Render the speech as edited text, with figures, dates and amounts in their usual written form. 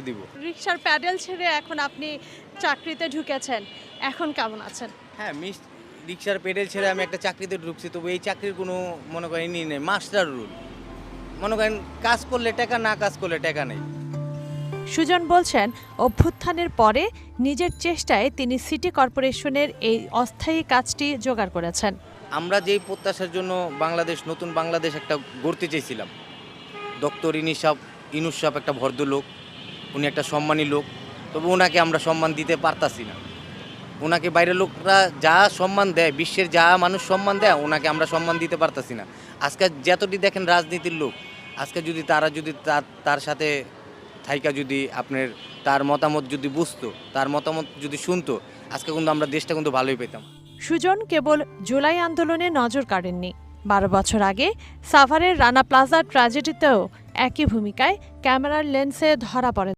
দিব। রিকশার প্যাডেল ছেড়ে এখন আপনি চাকরিতে ঢুকেছেন, এখন কেমন আছেন? হ্যাঁ, রিক্সার পেডেল ছেড়ে আমি একটা চাকরিতে ঢুকছি, তবু এই চাকরির কোনো মনে করেন নেই, মাস্টার রুল। মনে করেন কাজ করলে টাকা, না কাজ করলে টাকা নেই। সুজন বলছেন, অভ্যুত্থানের পরে নিজের চেষ্টায় তিনি সিটি কর্পোরেশনের এই অস্থায়ী কাজটি জোগাড় করেছেন। আমরা যেই প্রত্যাশার জন্য নতুন বাংলাদেশ একটা গড়তে চেয়েছিলাম, ডক্টর ইনুস সাহেব একটা ভদ্রলোক, উনি একটা সম্মানী লোক, তবে ওনাকে আমরা সম্মান দিতে পারতাছি না। ওনাকে বাইরের লোকরা যা সম্মান দেয়, বিশ্বের যা মানুষ সম্মান দেয়, ওনাকে আমরা সম্মান দিতে পারতাছি না। আজকে যতটি দেখেন রাজনীতির লোক, আজকে যদি তারা যদি তার সাথে থাইকা যদি আপনার তার মতামত যদি বুঝতো, তার মতামত যদি শুনতো, আজকে কিন্তু আমরা দেশটা কিন্তু ভালোই পেতাম। সুজন কেবল জুলাই আন্দোলনে নজর কাড়েননি, 12 বছর আগে সাভারের রানা প্লাজা ট্র্যাজেডিতেও একই ভূমিকায় ক্যামেরার লেন্সে ধরা পড়েন